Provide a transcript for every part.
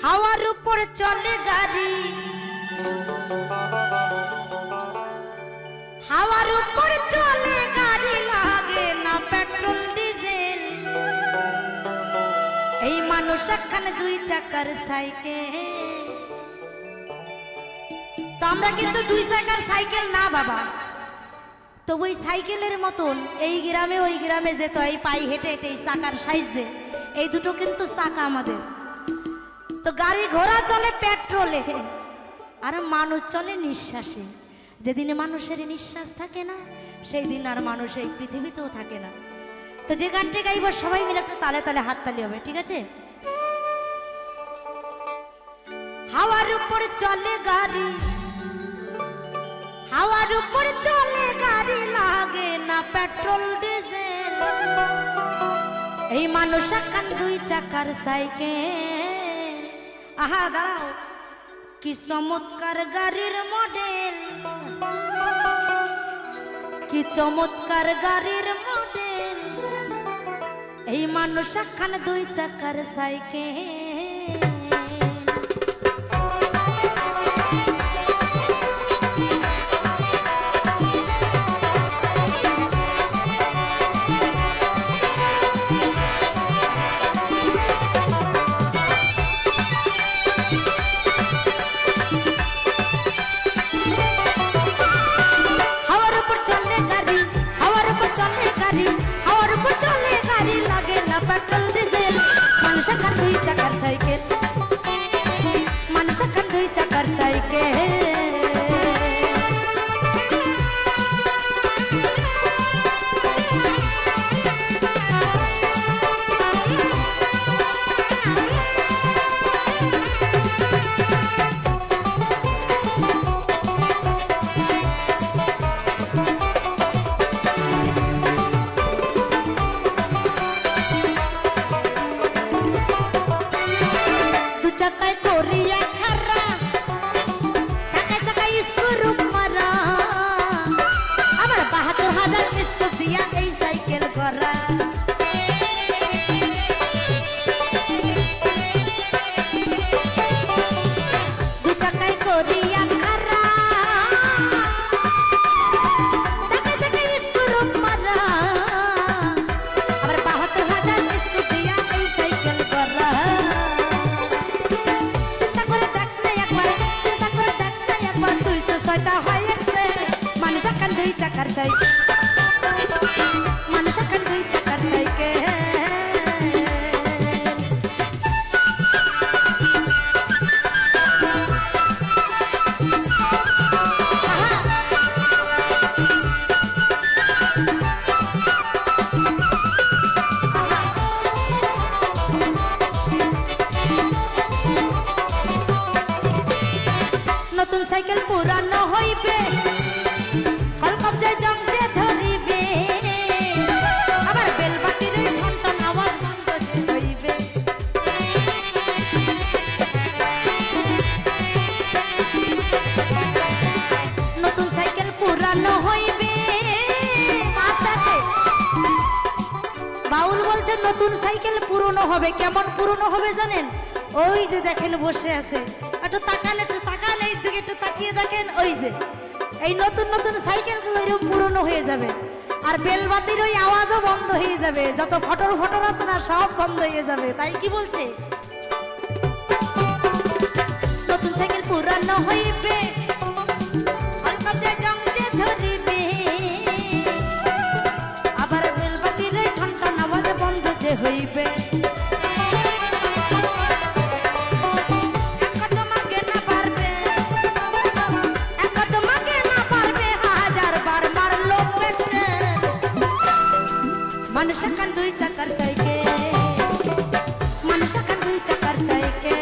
হাওয়ার উপর চলে গাড়ি, হাওয়ার উপর চলে গাড়ি, লাগে না পেট্রোল ডিজেল। এই মানুষ একখানে দুই চাকার সাইকেল। তো আমরা কিন্তু দুই চাকার সাইকেল না বাবা, তো ওই সাইকেলের মতন এই গ্রামে ওই গ্রামে যেত এই পাই হেঁটে হেঁটে এই চাকার সাইজে, এই দুটো কিন্তু চাকা আমাদের। তো গাড়ি ঘোড়া চলে পেট্রোলে আর মানুষ চলে নিঃশ্বাসে। যেদিনে মানুষের নিঃশ্বাস থাকে না সেই দিন আর মানুষ এই পৃথিবীতেও থাকে না। তো যে গানটি গাইব সবাই মিলে একটু তালে তালে হাততালি হবে, ঠিক আছে? হাওয়ার উপর চলে গাড়ি, হাওয়ার উপর চলে গাড়ি, লাগে না পেট্রোল ডিজেল। এই মানুষ এখন দুই চাকার সাইকেল। আহা দাঁড়াও, কি চমৎকার গাড়ির মডেল, কি চমৎকার গাড়ির মডেল। এই মানুষ এখন দুই চাকার সাইকেল। মানুষ এখন দুই চাকার সাইকেল, মানুষ এখন দুই চাকার সাইকেল। মানুষ এখন দুই চাকার সাইকেল। নতুন সাইকেল পুরানো হইবে, কল কবজায় জং যে ধরিবে, আবার বেলবাতির ঠন ঠন আওয়াজ বন্ধ যে হইবে। নতুন সাইকেল পুরানো হইবে, আস্তে আস্তে বাউল বলছে নতুন সাইকেল পুরনো হবে। কেমন পুরনো হবে জানেন? ওই যে দেখেন বসে আছে, একটু তাকান, একটু তাকান, এই দিকে একটু তাকিয়ে দেখেন, ওই যে এই নতুন নতুন সাইকেলগুলো এরকম পুরনো হয়ে যাবে। আর বেলবাতির ওই আওয়াজও বন্ধ হয়ে যাবে, যত ফটর ফটর আছে না সব বন্ধ হয়ে যাবে। তাই কি বলছে? নতুন সাইকেল পুরানো হইবে, জং যে ধরিবে, আবার বেলবাতির ঠন ঠন আওয়াজ বন্ধ যে হইবে। মানুষ এখন দুই চাকার সাইকেল, মানুষ এখন দুই চাকার সাইকেল।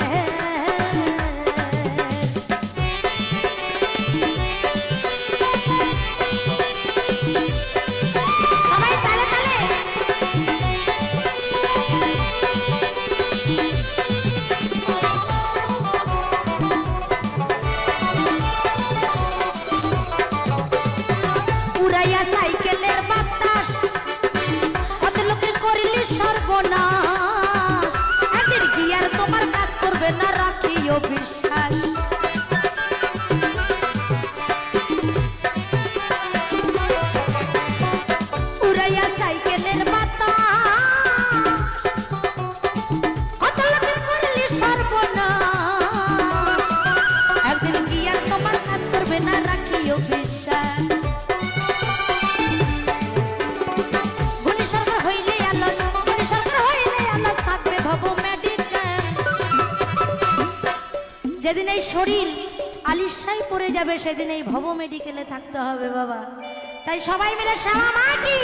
করবে না রাখিও বিশ্বাস। উড়াইয়া সাইকেলের বাতাস কত লোকের করলি সর্বনাশ, একদিন কি আর তোমার কাজ করবে না রাখিও বিশ্বাস। গুণী সরকার হইলে আলস, গুণী সরকার হইলে আলস থাকবে ভব মেডিকেল। যেদিন এই শরীর আলিশাই পড়ে যাবে সেদিন এই ভব মেডিকেলে থাকতে হবে বাবা। তাই সবাই মিলে শ্যামা মা কি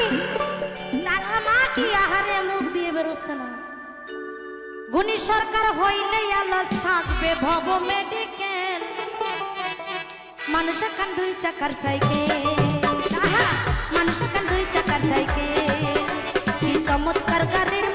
রাঙা মা কি আহারে মুখ দিয়ে বেরোচ্ছে না। গুণী সরকার হইলে আলস থাকবে ভব মেডিকেল। মানুষ এখন 2 চাকার সাইকেল, মানুষ এখন 2 চাকার সাইকেল। কি চমৎকার গাড়ির